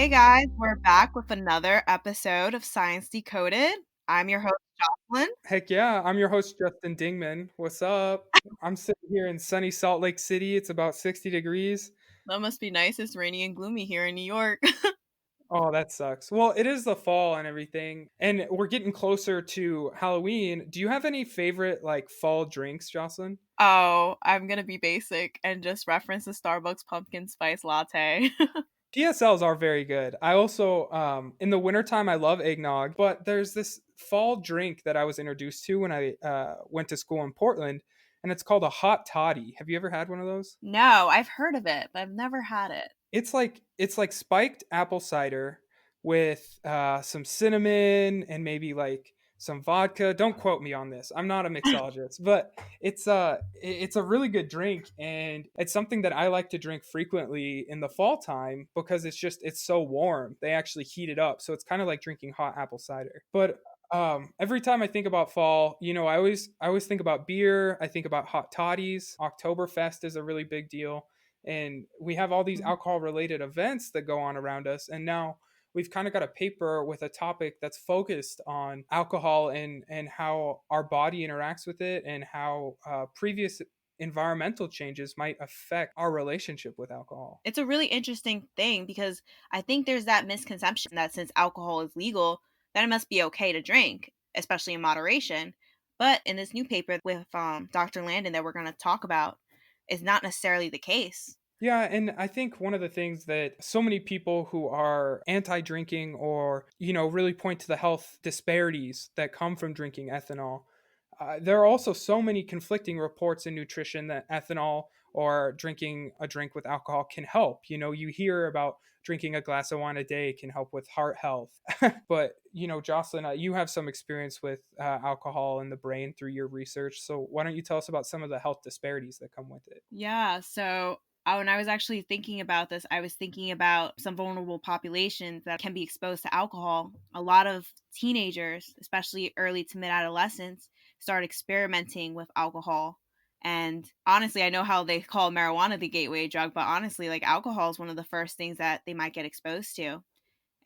Hey guys, we're back with another episode of Science Decoded. I'm your host, Jocelyn. Heck yeah, I'm your host, Justin Dingman. What's up? I'm sitting here in sunny Salt Lake City. It's about 60 degrees. That must be nice. It's rainy and gloomy here in New York. Oh, that sucks. Well, it is the fall and everything, and we're getting closer to Halloween. Do you have any favorite like fall drinks, Jocelyn? Oh, I'm gonna be basic and just reference the Starbucks pumpkin spice latte. PSLs are very good. I also, in the wintertime, I love eggnog, but there's this fall drink that I was introduced to when I went to school in Portland, and it's called a hot toddy. Have you ever had one of those? No, I've heard of it, but I've never had it. It's like spiked apple cider with some cinnamon and maybe like some vodka. Don't quote me on this. I'm not a mixologist, but it's a really good drink, and it's something that I like to drink frequently in the fall time because it's so warm. They actually heat it up, so it's kind of like drinking hot apple cider. But every time I think about fall, I always think about beer. I think about hot toddies. Oktoberfest is a really big deal, and we have all these Mhm. alcohol related events that go on around us, and now we've kind of got a paper with a topic that's focused on alcohol and how our body interacts with it, and how previous environmental changes might affect our relationship with alcohol. It's a really interesting thing because I think there's that misconception that since alcohol is legal, then it must be okay to drink, especially in moderation. But in this new paper with Dr. Landon that we're going to talk about, is not necessarily the case. Yeah, and I think one of the things that so many people who are anti-drinking, or really point to the health disparities that come from drinking ethanol. There are also so many conflicting reports in nutrition that ethanol or drinking a drink with alcohol can help. You hear about drinking a glass of wine a day can help with heart health. But, Jocelyn, you have some experience with alcohol in the brain through your research. So why don't you tell us about some of the health disparities that come with it? Yeah, so when I was actually thinking about this, I was thinking about some vulnerable populations that can be exposed to alcohol. A lot of teenagers, especially early to mid adolescents, start experimenting with alcohol. And honestly, I know how they call marijuana the gateway drug, but honestly, like alcohol is one of the first things that they might get exposed to.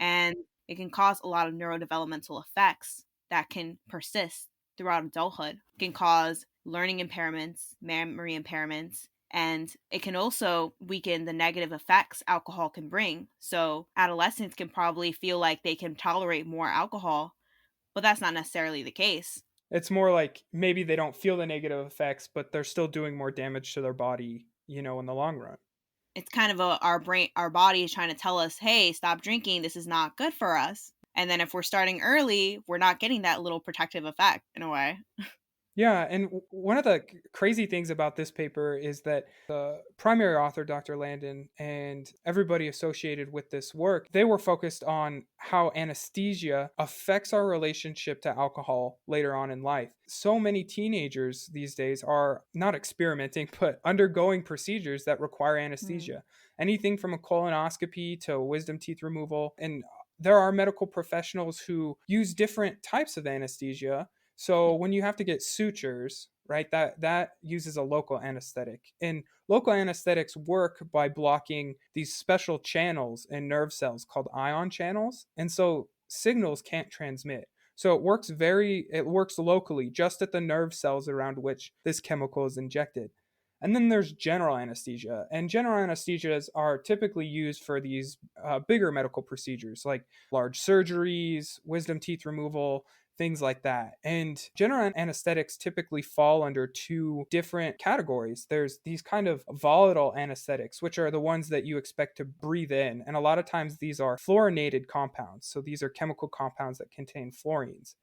And it can cause a lot of neurodevelopmental effects that can persist throughout adulthood. It can cause learning impairments, memory impairments, and it can also weaken the negative effects alcohol can bring. So, adolescents can probably feel like they can tolerate more alcohol, but that's not necessarily the case. It's more like maybe they don't feel the negative effects, but they're still doing more damage to their body, in the long run. It's kind of our brain, our body is trying to tell us, hey, stop drinking. This is not good for us. And then if we're starting early, we're not getting that little protective effect in a way. Yeah, and one of the crazy things about this paper is that the primary author, Dr. Landon, and everybody associated with this work, they were focused on how anesthesia affects our relationship to alcohol later on in life. So many teenagers these days are not experimenting, but undergoing procedures that require Mm. anesthesia. Anything from a colonoscopy to wisdom teeth removal. And there are medical professionals who use different types of anesthesia. So when you have to get sutures, right, that uses a local anesthetic. And local anesthetics work by blocking these special channels in nerve cells called ion channels. And so signals can't transmit. So it works locally just at the nerve cells around which this chemical is injected. And then there's general anesthesia. And general anesthesias are typically used for these bigger medical procedures like large surgeries, wisdom teeth removal, things like that. And general anesthetics typically fall under two different categories. There's these kind of volatile anesthetics, which are the ones that you expect to breathe in. And a lot of times these are fluorinated compounds. So these are chemical compounds that contain fluorines.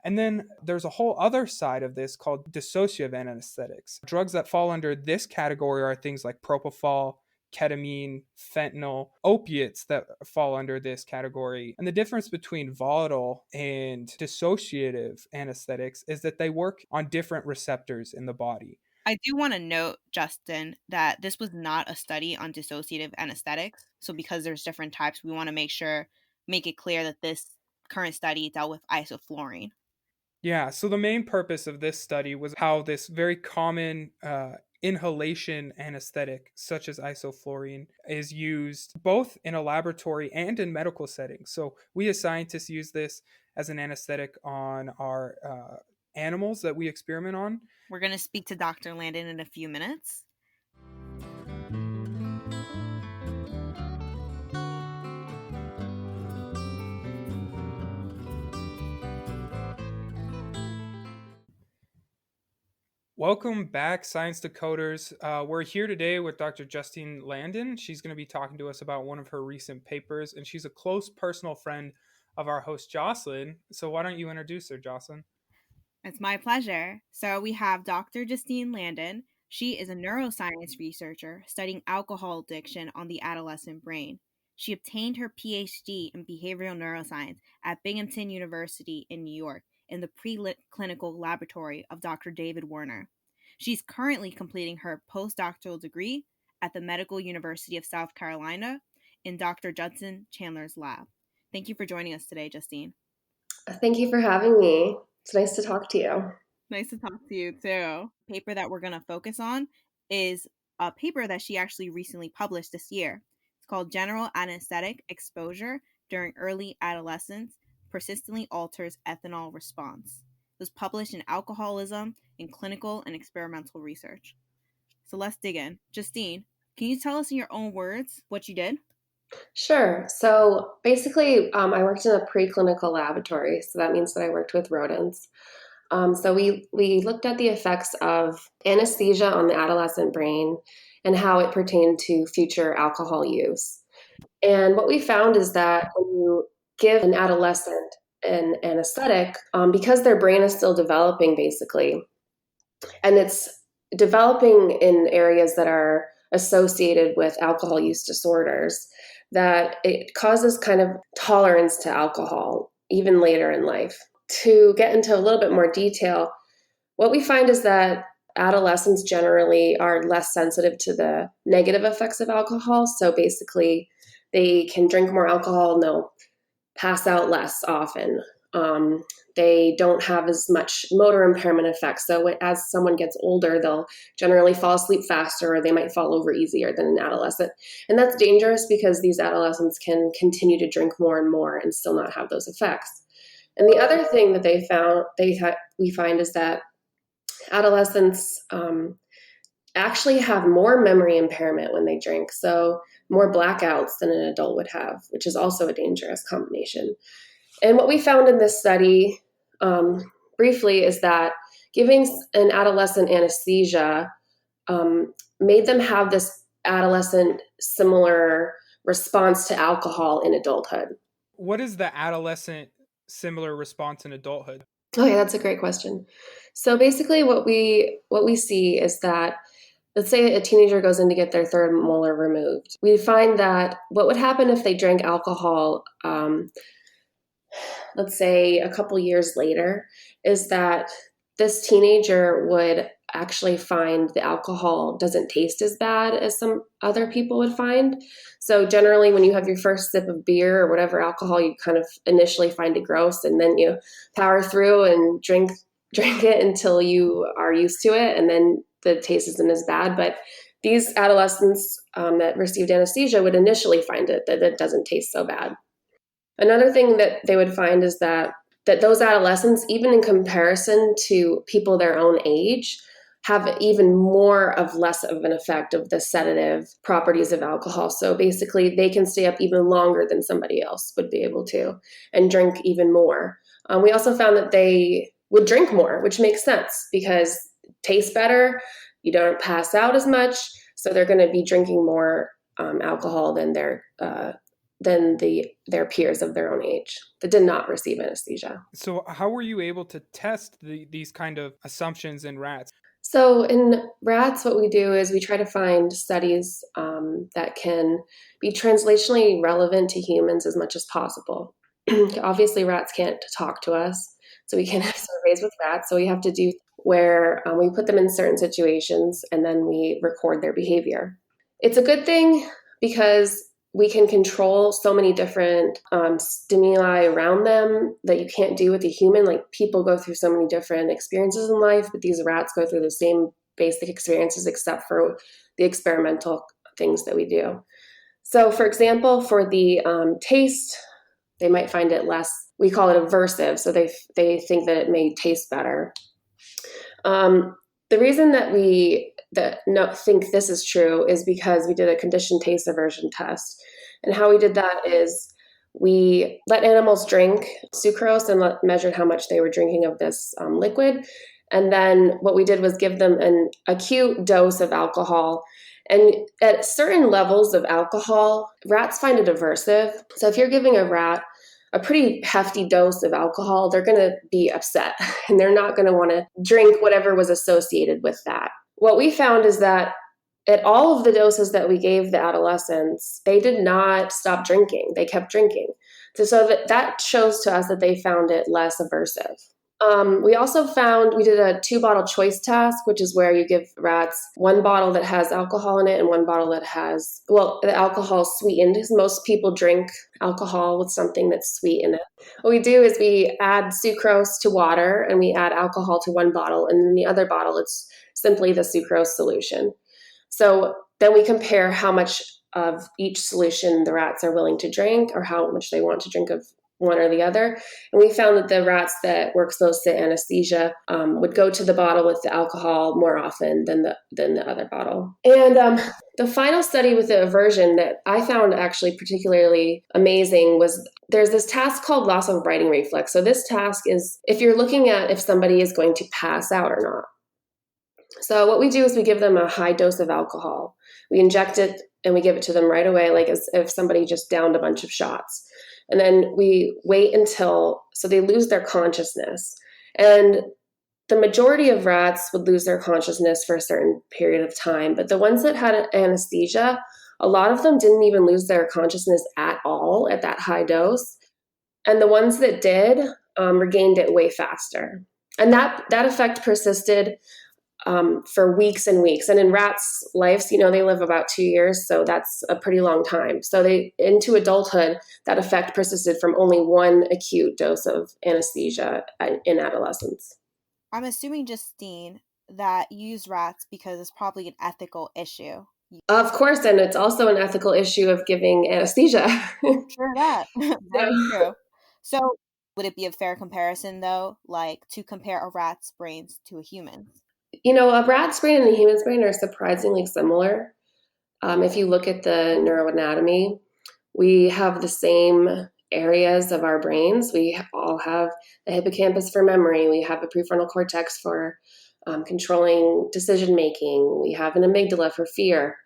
And then there's a whole other side of this called dissociative anesthetics. Drugs that fall under this category are things like propofol, ketamine, fentanyl, opiates that fall under this category. And the difference between volatile and dissociative anesthetics is that they work on different receptors in the body. I do want to note, Justin, that this was not a study on dissociative anesthetics. So because there's different types, we want to make it clear that this current study dealt with isoflurane. Yeah, so the main purpose of this study was how this very common inhalation anesthetic, such as isoflurane, is used both in a laboratory and in medical settings. So we as scientists use this as an anesthetic on our animals that we experiment on. We're going to speak to Dr. Landin in a few minutes. Welcome back, Science Decoders. We're here today with Dr. Justine Landin. She's going to be talking to us about one of her recent papers, and she's a close personal friend of our host, Jocelyn. So why don't you introduce her, Jocelyn? It's my pleasure. So we have Dr. Justine Landin. She is a neuroscience researcher studying alcohol addiction on the adolescent brain. She obtained her PhD in behavioral neuroscience at Binghamton University in New York in the preclinical laboratory of Dr. David Werner. She's currently completing her postdoctoral degree at the Medical University of South Carolina in Dr. Judson Chandler's lab. Thank you for joining us today, Justine. Thank you for having me. It's nice to talk to you. Nice to talk to you too. The paper that we're going to focus on is a paper that she actually recently published this year. It's called General Anesthetic Exposure During Early Adolescence Persistently Alters Ethanol Response. It was published in Alcoholism in Clinical and Experimental Research. So let's dig in. Justine, can you tell us in your own words what you did? Sure. So basically, I worked in a preclinical laboratory. So that means that I worked with rodents. So we looked at the effects of anesthesia on the adolescent brain and how it pertained to future alcohol use. And what we found is that when you give an adolescent an anesthetic, because their brain is still developing basically, and it's developing in areas that are associated with alcohol use disorders, that it causes kind of tolerance to alcohol even later in life. To get into a little bit more detail, what we find is that adolescents generally are less sensitive to the negative effects of alcohol. So basically, they can drink more alcohol and they'll pass out less often. They don't have as much motor impairment effects. So as someone gets older, they'll generally fall asleep faster, or they might fall over easier than an adolescent. And that's dangerous because these adolescents can continue to drink more and more and still not have those effects. And the other thing that we find is that adolescents actually have more memory impairment when they drink, so more blackouts than an adult would have, which is also a dangerous combination. And what we found in this study, briefly, is that giving an adolescent anesthesia made them have this adolescent similar response to alcohol in adulthood. What is the adolescent similar response in adulthood? Okay, that's a great question. So basically what we see is that, let's say a teenager goes in to get their third molar removed. We find that what would happen if they drank alcohol, let's say a couple years later, is that this teenager would actually find the alcohol doesn't taste as bad as some other people would find. So generally when you have your first sip of beer or whatever alcohol, you kind of initially find it gross, and then you power through and drink it until you are used to it, and then the taste isn't as bad. But these adolescents that received anesthesia would initially find that it doesn't taste so bad. Another thing that they would find is that those adolescents, even in comparison to people their own age, have even more of less of an effect of the sedative properties of alcohol. So basically, they can stay up even longer than somebody else would be able to and drink even more. We also found that they would drink more, which makes sense because it tastes better, you don't pass out as much, so they're going to be drinking more alcohol than their peers of their own age that did not receive anesthesia. So how were you able to test these kind of assumptions in rats? So in rats, what we do is we try to find studies that can be translationally relevant to humans as much as possible. Obviously, rats can't talk to us, so we can't have surveys with rats. So we have to do where we put them in certain situations and then we record their behavior. It's a good thing because we can control so many different stimuli around them that you can't do with a human. Like, people go through so many different experiences in life, but these rats go through the same basic experiences except for the experimental things that we do. So, for example, for the taste, they might find it less, we call it aversive, so they think that it may taste better. The reason that we think this is true is because we did a conditioned taste aversion test. And how we did that is we let animals drink sucrose and measured how much they were drinking of this liquid. And then what we did was give them an acute dose of alcohol. And at certain levels of alcohol, rats find it aversive. So if you're giving a rat a pretty hefty dose of alcohol, they're going to be upset and they're not going to want to drink whatever was associated with that. What we found is that at all of the doses that we gave the adolescents, they did not stop drinking. They kept drinking. So that shows to us that they found it less aversive. We also found, we did a 2-bottle choice task, which is where you give rats one bottle that has alcohol in it and one bottle that has, well, the alcohol is sweetened because most people drink alcohol with something that's sweet in it. What we do is we add sucrose to water and we add alcohol to one bottle, and in the other bottle, it's simply the sucrose solution. So then we compare how much of each solution the rats are willing to drink or how much they want to drink of one or the other. And we found that the rats that were exposed to anesthesia would go to the bottle with the alcohol more often than the other bottle. And the final study with the aversion that I found actually particularly amazing was there's this task called loss of biting reflex. So this task is if you're looking at if somebody is going to pass out or not. So what we do is we give them a high dose of alcohol. We inject it and we give it to them right away, like as if somebody just downed a bunch of shots. And then we wait so they lose their consciousness. And the majority of rats would lose their consciousness for a certain period of time. But the ones that had anesthesia, a lot of them didn't even lose their consciousness at all at that high dose. And the ones that did regained it way faster. And that effect persisted for weeks and weeks. And in rats' lives, they live about 2 years, so that's a pretty long time. So into adulthood, that effect persisted from only one acute dose of anesthesia in adolescence. I'm assuming, Justine, that you use rats because it's probably an ethical issue. Of course, and it's also an ethical issue of giving anesthesia. Sure that. Very true. So would it be a fair comparison, though, like to compare a rat's brains to a human's? A rat's brain and a human's brain are surprisingly similar. If you look at the neuroanatomy, we have the same areas of our brains. We all have the hippocampus for memory. We have a prefrontal cortex for controlling decision-making. We have an amygdala for fear.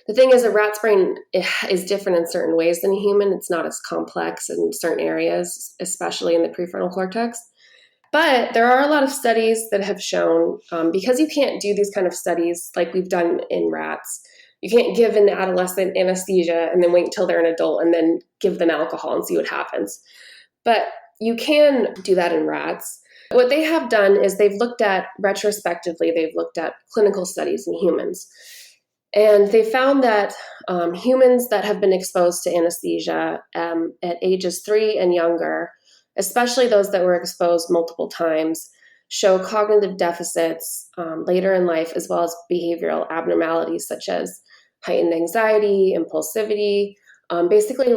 The thing is, a rat's brain is different in certain ways than a human. It's not as complex in certain areas, especially in the prefrontal cortex. But there are a lot of studies that have shown, because you can't do these kind of studies like we've done in rats, you can't give an adolescent anesthesia and then wait until they're an adult and then give them alcohol and see what happens. But you can do that in rats. What they have done is they've looked at clinical studies in humans. And they found that humans that have been exposed to anesthesia at ages 3 and younger, especially those that were exposed multiple times, show cognitive deficits later in life, as well as behavioral abnormalities such as heightened anxiety, impulsivity. Basically,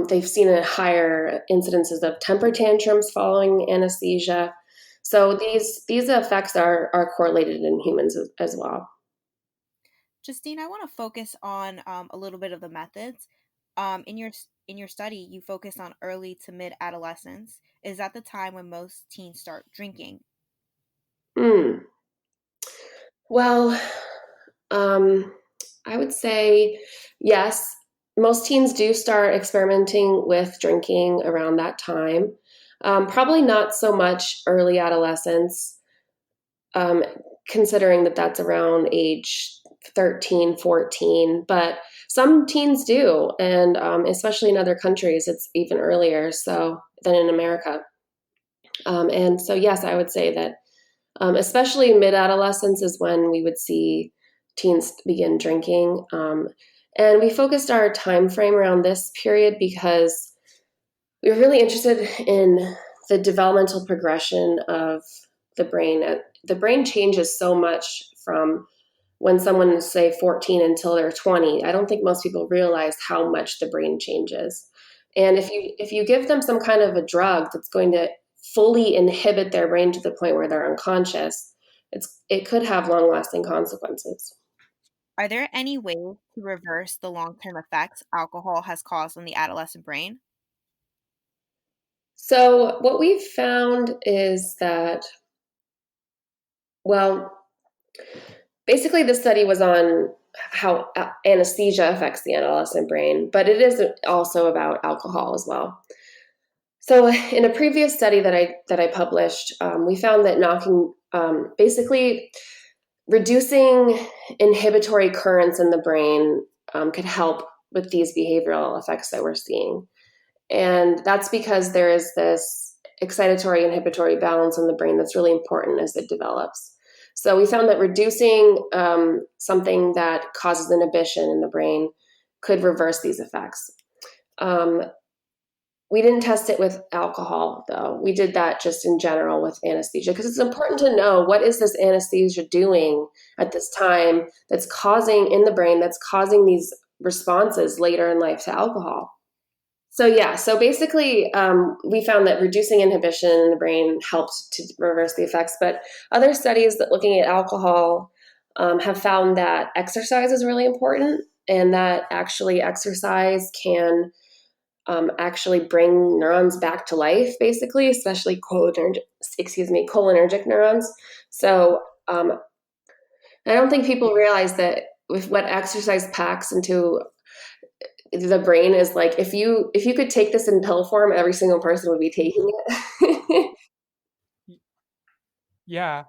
they've seen a higher incidences of temper tantrums following anesthesia. So these effects are correlated in humans as well. Justine, I want to focus on a little bit of the methods. In your study, you focus on early to mid adolescence. Is that the time when most teens start drinking? Well, I would say yes. Most teens do start experimenting with drinking around that time. Probably not so much early adolescence, considering that that's around age 13, 14, but some teens do, and especially in other countries, it's even earlier than in America. And so, yes, I would say that especially mid-adolescence is when we would see teens begin drinking. And we focused our time frame around this period because we were really interested in the developmental progression of the brain. The brain changes so much from when someone is, say, 14 until they're 20. I don't think most people realize how much the brain changes. And if you give them some kind of a drug that's going to fully inhibit their brain to the point where they're unconscious, it could have long-lasting consequences. Are there any ways to reverse the long-term effects alcohol has caused on the adolescent brain? So what we've found is that, well, basically the study was on how anesthesia affects the adolescent brain, but it is also about alcohol as well. So in a previous study that I published, we found that basically reducing inhibitory currents in the brain could help with these behavioral effects that we're seeing. And that's because there is this excitatory inhibitory balance in the brain that's really important as it develops. So we found that reducing something that causes inhibition in the brain could reverse these effects. We didn't test it with alcohol, though. We did that just in general with anesthesia, because it's important to know what is this anesthesia doing at this time that's causing in the brain, that's causing these responses later in life to alcohol. So basically, we found that reducing inhibition in the brain helped to reverse the effects. But other studies that looking at alcohol have found that exercise is really important, and that actually exercise can actually bring neurons back to life, basically, especially cholinergic neurons. So I don't think people realize that with what exercise packs into the brain is like, if you could take this in pill form, every single person would be taking it. Yeah.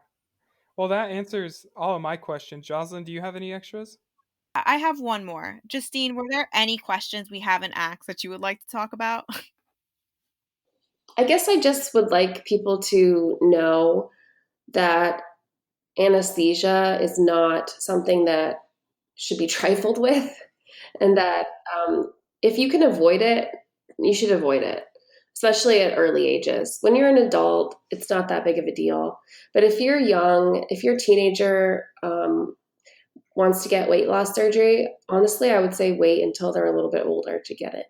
Well, that answers all of my questions. Jocelyn, do you have any extras? I have one more. Justine, were there any questions we haven't asked that you would like to talk about? I guess I just would like people to know that anesthesia is not something that should be trifled with, and that if you can avoid it, you should avoid it, especially at early ages. When you're an adult, it's not that big of a deal. But if you're young, if your teenager wants to get weight loss surgery, honestly, I would say wait until they're a little bit older to get it.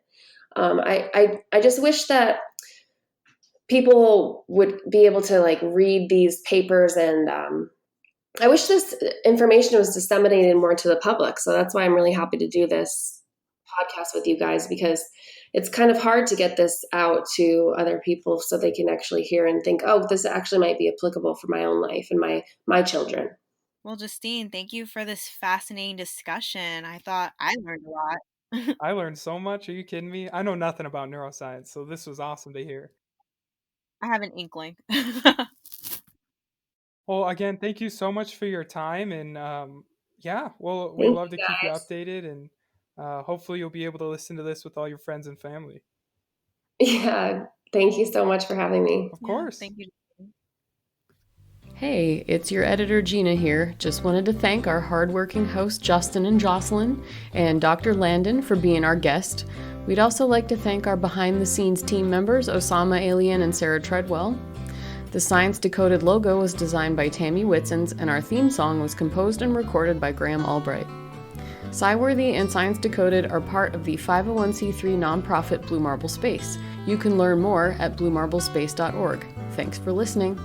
I just wish that people would be able to like read these papers, and I wish this information was disseminated more to the public. So that's why I'm really happy to do this podcast with you guys, because it's kind of hard to get this out to other people so they can actually hear and think, oh, this actually might be applicable for my own life and my children. Well, Justine, thank you for this fascinating discussion. I thought I learned a lot. I learned so much. Are you kidding me? I know nothing about neuroscience, so this was awesome to hear. I have an inkling. Well, again, thank you so much for your time, and yeah, well, we'd Thank love to you, keep you guys. updated, and hopefully you'll be able to listen to this with all your friends and family. Yeah, thank you so much for having me. Of course. Thank you. Hey, it's your editor Gina here. Just wanted to thank our hardworking hosts Justin and Jocelyn and Dr. Landin for being our guest. We'd also like to thank our behind-the-scenes team members Osama Alian and Sarah Treadwell. The Science Decoded logo was designed by Tammy Witzens, and our theme song was composed and recorded by Graham Albright. Sciworthy and Science Decoded are part of the 501c3 nonprofit Blue Marble Space. You can learn more at bluemarblespace.org. Thanks for listening.